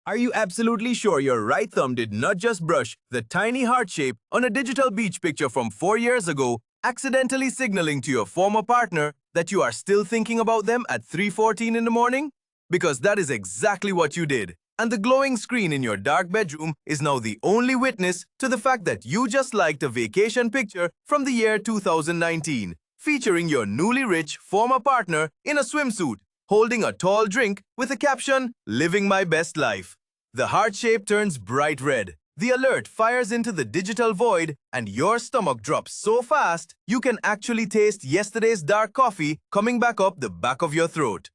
Are you absolutely sure your right thumb did not just brush the tiny heart shape on a digital beach picture from 4 years ago, accidentally signaling to your former partner that you are still thinking about them at 3:14 in the morning? Because that is exactly what you did. And the glowing screen in your dark bedroom is now the only witness to the fact that you just liked a vacation picture from the year 2019, featuring your newly rich former partner in a swimsuit, holding a tall drink with a caption, "Living my best life." The heart shape turns bright red. The alert fires into the digital void, and your stomach drops so fast you can actually taste yesterday's dark coffee coming back up the back of your throat.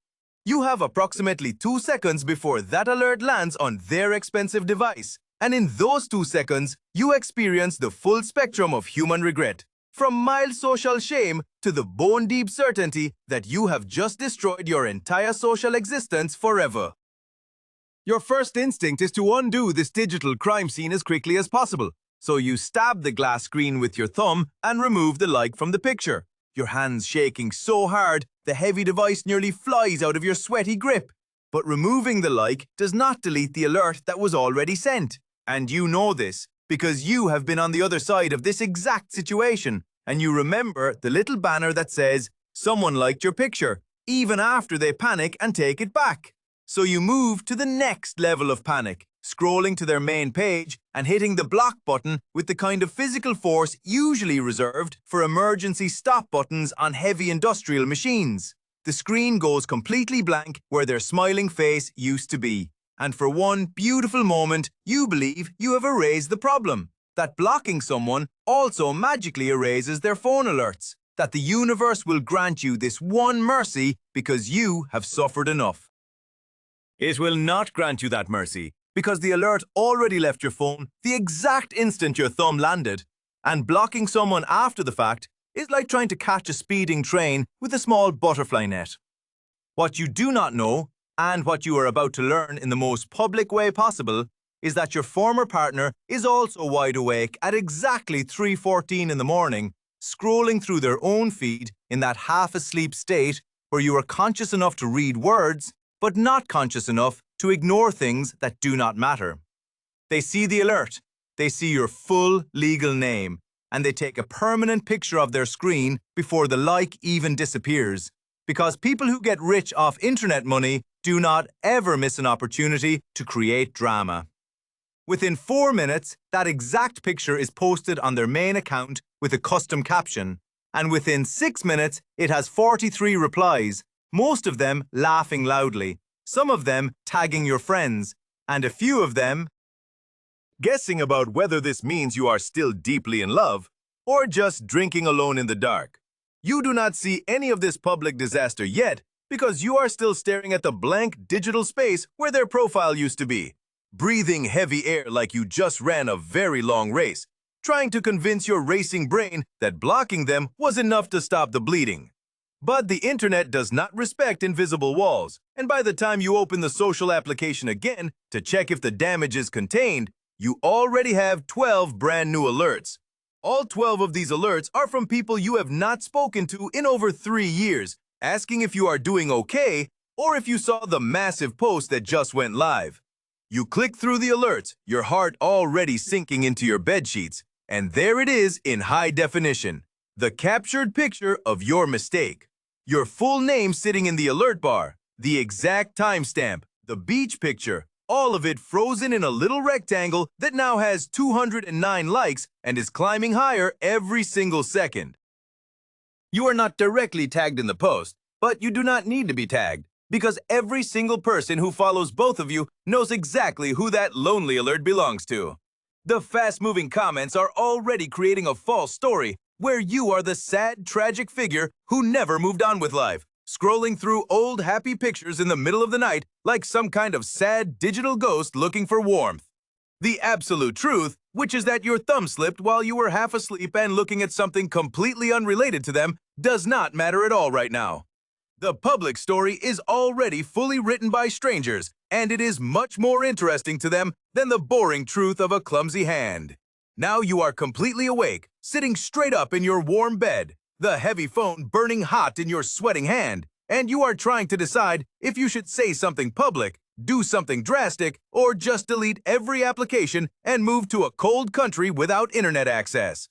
You have approximately 2 seconds before that alert lands on their expensive device, and in those 2 seconds, you experience the full spectrum of human regret. From mild social shame to the bone-deep certainty that you have just destroyed your entire social existence forever. Your first instinct is to undo this digital crime scene as quickly as possible, so you stab the glass screen with your thumb and remove the like from the picture, your hands shaking so hard the heavy device nearly flies out of your sweaty grip. But removing the like does not delete the alert that was already sent. And you know this, because you have been on the other side of this exact situation, and you remember the little banner that says, "Someone liked your picture," even after they panic and take it back. So you move to the next level of panic, scrolling to their main page and hitting the block button with the kind of physical force usually reserved for emergency stop buttons on heavy industrial machines. The screen goes completely blank where their smiling face used to be. And for one beautiful moment, you believe you have erased the problem. That blocking someone also magically erases their phone alerts. That the universe will grant you this one mercy because you have suffered enough. It will not grant you that mercy because the alert already left your phone the exact instant your thumb landed. And blocking someone after the fact is like trying to catch a speeding train with a small butterfly net. What you do not know, and what you are about to learn in the most public way possible, is that your former partner is also wide awake at exactly 3:14 in the morning, scrolling through their own feed in that half-asleep state where you are conscious enough to read words, but not conscious enough to ignore things that do not matter. They see the alert, they see your full legal name, and they take a permanent picture of their screen before the like even disappears. Because people who get rich off internet money do not ever miss an opportunity to create drama. Within 4 minutes, that exact picture is posted on their main account with a custom caption, and within 6 minutes, it has 43 replies, most of them laughing loudly, some of them tagging your friends, and a few of them guessing about whether this means you are still deeply in love or just drinking alone in the dark. You do not see any of this public disaster yet because you are still staring at the blank digital space where their profile used to be, breathing heavy air like you just ran a very long race, trying to convince your racing brain that blocking them was enough to stop the bleeding. But the internet does not respect invisible walls, and by the time you open the social application again to check if the damage is contained, you already have 12 brand new alerts. All 12 of these alerts are from people you have not spoken to in over 3 years, asking if you are doing okay or if you saw the massive post that just went live. You click through the alerts, your heart already sinking into your bedsheets, and there it is in high definition, the captured picture of your mistake. Your full name sitting in the alert bar, the exact timestamp, the beach picture, all of it frozen in a little rectangle that now has 209 likes and is climbing higher every single second. You are not directly tagged in the post, but you do not need to be tagged, because every single person who follows both of you knows exactly who that lonely alert belongs to. The fast-moving comments are already creating a false story where you are the sad, tragic figure who never moved on with life, scrolling through old, happy pictures in the middle of the night like some kind of sad digital ghost looking for warmth. The absolute truth, which is that your thumb slipped while you were half asleep and looking at something completely unrelated to them, does not matter at all right now. The public story is already fully written by strangers, and it is much more interesting to them than the boring truth of a clumsy hand. Now you are completely awake, sitting straight up in your warm bed, the heavy phone burning hot in your sweating hand, and you are trying to decide if you should say something public, do something drastic, or just delete every application and move to a cold country without internet access.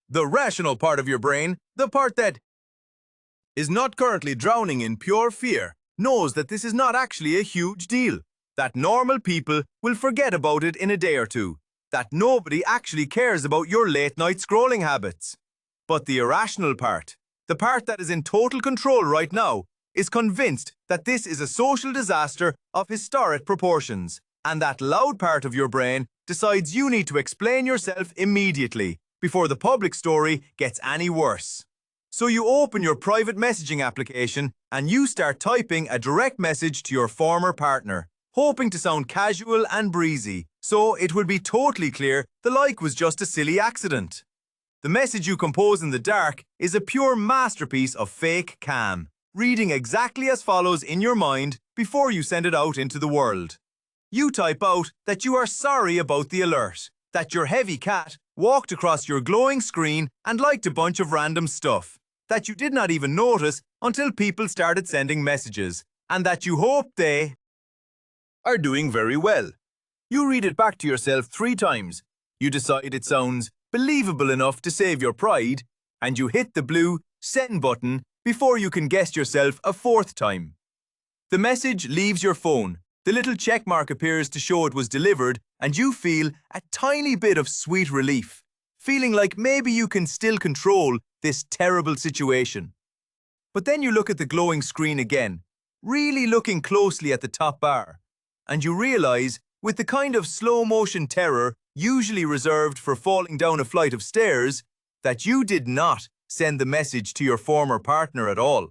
The rational part of your brain, the part that is not currently drowning in pure fear, knows that this is not actually a huge deal, that normal people will forget about it in a day or two, that nobody actually cares about your late-night scrolling habits. But the irrational part, the part that is in total control right now, is convinced that this is a social disaster of historic proportions, and that loud part of your brain decides you need to explain yourself immediately before the public story gets any worse. So you open your private messaging application and you start typing a direct message to your former partner, hoping to sound casual and breezy, so it will be totally clear the like was just a silly accident. The message you compose in the dark is a pure masterpiece of fake calm, reading exactly as follows in your mind before you send it out into the world. You type out that you are sorry about the alert, that your heavy cat walked across your glowing screen and liked a bunch of random stuff, that you did not even notice until people started sending messages, and that you hope they are doing very well. You read it back to yourself 3 times. You decide it sounds believable enough to save your pride, and you hit the blue send button before you can guess yourself a 4th time. The message leaves your phone, the little check mark appears to show it was delivered, and you feel a tiny bit of sweet relief, feeling like maybe you can still control this terrible situation. But then you look at the glowing screen again, really looking closely at the top bar, and you realize, with the kind of slow-motion terror usually reserved for falling down a flight of stairs, that you did not send the message to your former partner at all.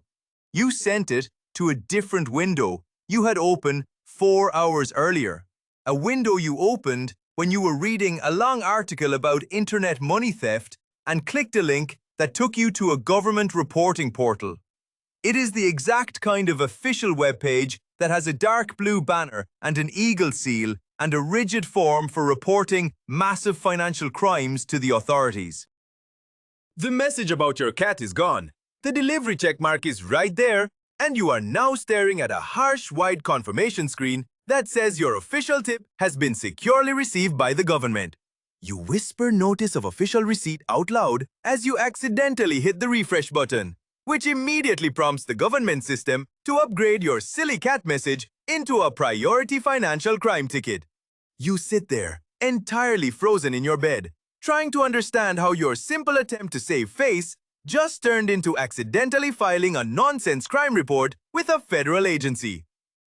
You sent it to a different window you had opened 4 hours earlier, a window you opened when you were reading a long article about internet money theft and clicked a link that took you to a government reporting portal. It is the exact kind of official webpage that has a dark blue banner and an eagle seal and a rigid form for reporting massive financial crimes to the authorities. The message about your cat is gone. The delivery checkmark is right there, and you are now staring at a harsh white confirmation screen that says your official tip has been securely received by the government. You whisper notice of official receipt out loud as you accidentally hit the refresh button, which immediately prompts the government system to upgrade your silly cat message into a priority financial crime ticket. You sit there, entirely frozen in your bed, trying to understand how your simple attempt to save face just turned into accidentally filing a nonsense crime report with a federal agency.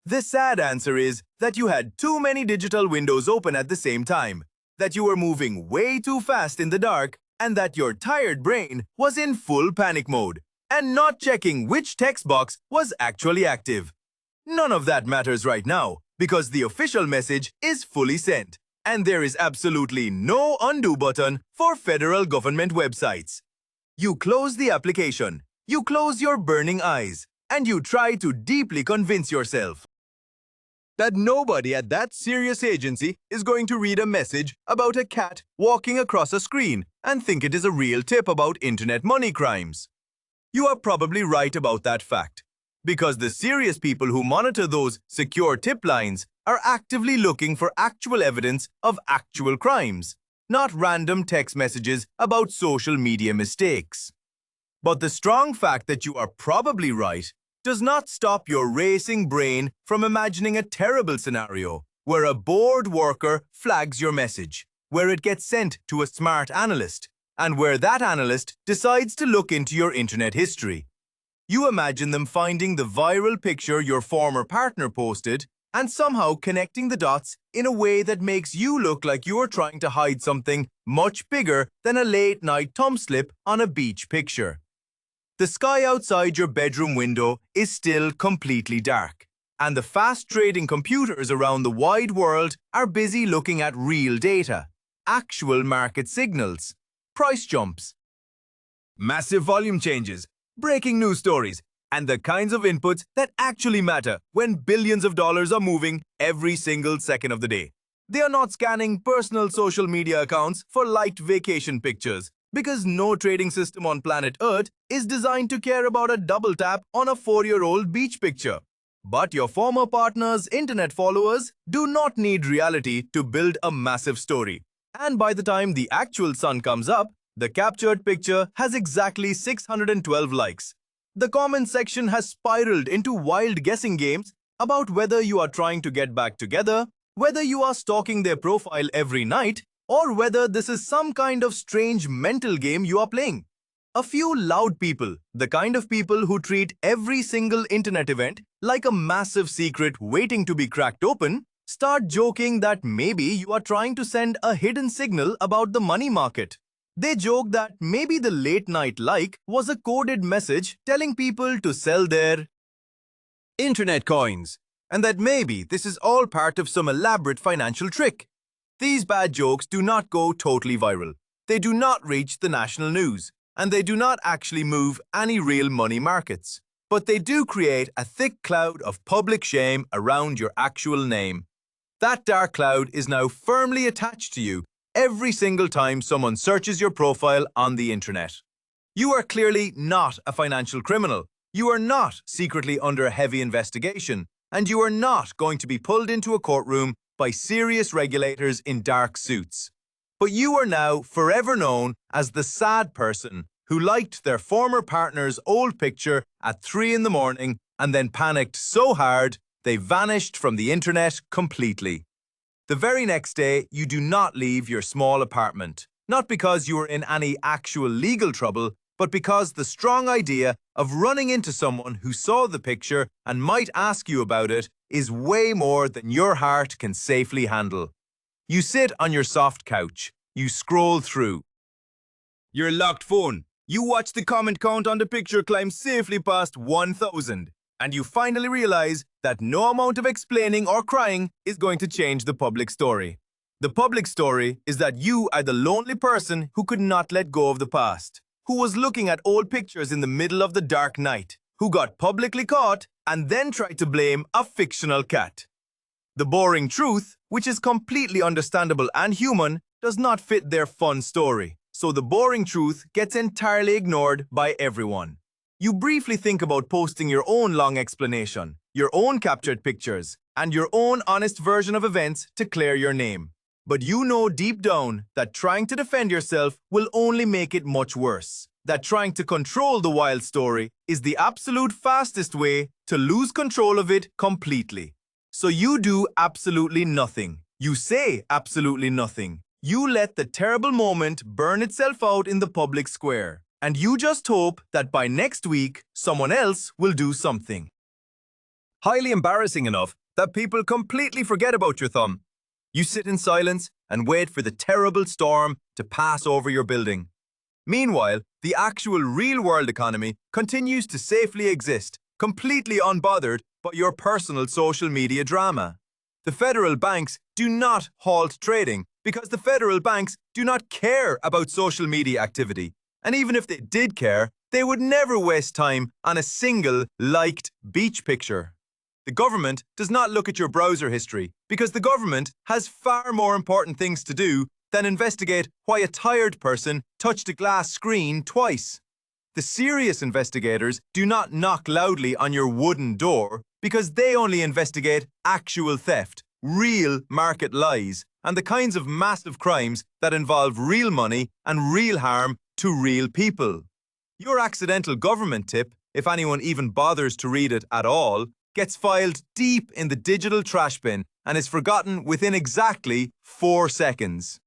The sad answer is that you had too many digital windows open at the same time, that you were moving way too fast in the dark, and that your tired brain was in full panic mode and not checking which text box was actually active. None of that matters right now because the official message is fully sent, and there is absolutely no undo button for federal government websites. You close the application, you close your burning eyes, and you try to deeply convince yourself that nobody at that serious agency is going to read a message about a cat walking across a screen and think it is a real tip about internet money crimes. You are probably right about that fact, because the serious people who monitor those secure tip lines are actively looking for actual evidence of actual crimes, not random text messages about social media mistakes. But the strong fact that you are probably right does not stop your racing brain from imagining a terrible scenario where a bored worker flags your message, where it gets sent to a smart analyst, and where that analyst decides to look into your internet history. You imagine them finding the viral picture your former partner posted and somehow connecting the dots in a way that makes you look like you are trying to hide something much bigger than a late-night thumb slip on a beach picture. The sky outside your bedroom window is still completely dark, and the fast-trading computers around the wide world are busy looking at real data, actual market signals, price jumps, massive volume changes, breaking news stories, and the kinds of inputs that actually matter when billions of dollars are moving every single second of the day. They are not scanning personal social media accounts for liked vacation pictures, because no trading system on planet Earth is designed to care about a double tap on a 4-year-old beach picture. But your former partner's internet followers do not need reality to build a massive story. And by the time the actual sun comes up, the captured picture has exactly 612 likes. The comment section has spiraled into wild guessing games about whether you are trying to get back together, whether you are stalking their profile every night, or whether this is some kind of strange mental game you are playing. A few loud people, the kind of people who treat every single internet event like a massive secret waiting to be cracked open, start joking that maybe you are trying to send a hidden signal about the money market. They joke that maybe the late night like was a coded message telling people to sell their internet coins, and that maybe this is all part of some elaborate financial trick. These bad jokes do not go totally viral. They do not reach the national news, and they do not actually move any real money markets. But they do create a thick cloud of public shame around your actual name. That dark cloud is now firmly attached to you every single time someone searches your profile on the internet. You are clearly not a financial criminal. You are not secretly under a heavy investigation, and you are not going to be pulled into a courtroom by serious regulators in dark suits. But you are now forever known as the sad person who liked their former partner's old picture at 3 in the morning and then panicked so hard they vanished from the internet completely. The very next day, you do not leave your small apartment, not because you are in any actual legal trouble, but because the strong idea of running into someone who saw the picture and might ask you about it is way more than your heart can safely handle. You sit on your soft couch. You scroll through your locked phone. You watch the comment count on the picture climb safely past 1,000. And you finally realize that no amount of explaining or crying is going to change the public story. The public story is that you are the lonely person who could not let go of the past, who was looking at old pictures in the middle of the dark night, who got publicly caught and then tried to blame a fictional cat. The boring truth, which is completely understandable and human, does not fit their fun story. So the boring truth gets entirely ignored by everyone. You briefly think about posting your own long explanation, your own captured pictures, and your own honest version of events to clear your name. But you know deep down that trying to defend yourself will only make it much worse. That trying to control the wild story is the absolute fastest way to lose control of it completely. So you do absolutely nothing. You say absolutely nothing. You let the terrible moment burn itself out in the public square. And you just hope that by next week, someone else will do something. Highly embarrassing enough that people completely forget about your thumb. You sit in silence and wait for the terrible storm to pass over your building. Meanwhile, the actual real-world economy continues to safely exist, completely unbothered by your personal social media drama. The federal banks do not halt trading because the federal banks do not care about social media activity. And even if they did care, they would never waste time on a single liked beach picture. The government does not look at your browser history because the government has far more important things to do than investigate why a tired person touched a glass screen twice. The serious investigators do not knock loudly on your wooden door because they only investigate actual theft, real market lies, and the kinds of massive crimes that involve real money and real harm to real people. Your accidental government tip, if anyone even bothers to read it at all, gets filed deep in the digital trash bin and is forgotten within exactly 4 seconds.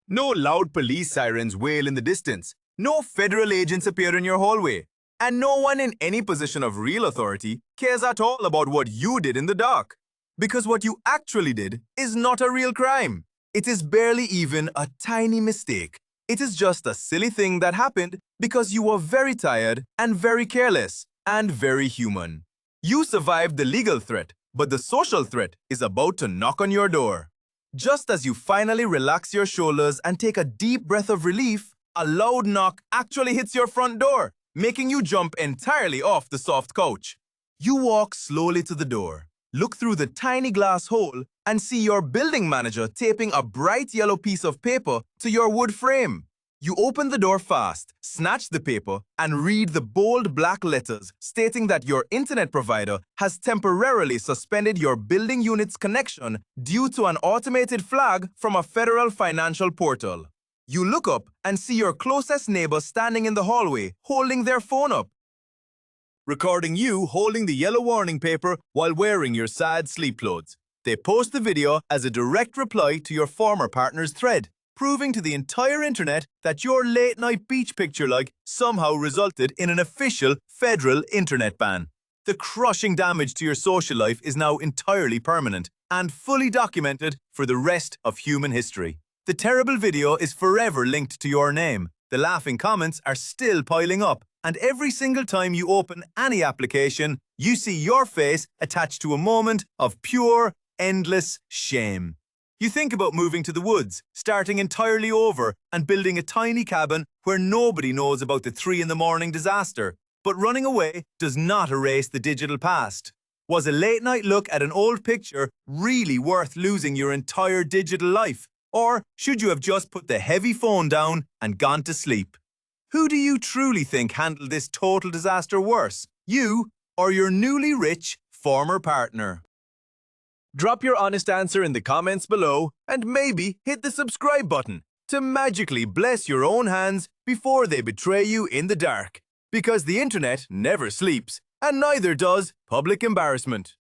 No loud police sirens wail in the distance, no federal agents appear in your hallway, and no one in any position of real authority cares at all about what you did in the dark. Because what you actually did is not a real crime. It is barely even a tiny mistake. It is just a silly thing that happened because you were very tired and very careless and very human. You survived the legal threat, but the social threat is about to knock on your door. Just as you finally relax your shoulders and take a deep breath of relief, a loud knock actually hits your front door, making you jump entirely off the soft couch. You walk slowly to the door, look through the tiny glass hole, and see your building manager taping a bright yellow piece of paper to your wood frame. You open the door fast, snatch the paper, and read the bold black letters stating that your internet provider has temporarily suspended your building unit's connection due to an automated flag from a federal financial portal. You look up and see your closest neighbor standing in the hallway, holding their phone up, recording you holding the yellow warning paper while wearing your sad sleep clothes. They post the video as a direct reply to your former partner's thread, proving to the entire internet that your late-night beach picture-like somehow resulted in an official federal internet ban. The crushing damage to your social life is now entirely permanent and fully documented for the rest of human history. The terrible video is forever linked to your name. The laughing comments are still piling up, and every single time you open any application, you see your face attached to a moment of pure, endless shame. You think about moving to the woods, starting entirely over, and building a tiny cabin where nobody knows about the 3 in the morning disaster. But running away does not erase the digital past. Was a late-night look at an old picture really worth losing your entire digital life? Or should you have just put the heavy phone down and gone to sleep? Who do you truly think handled this total disaster worse? You or your newly rich former partner? Drop your honest answer in the comments below and maybe hit the subscribe button to magically bless your own hands before they betray you in the dark. Because the internet never sleeps, and neither does public embarrassment.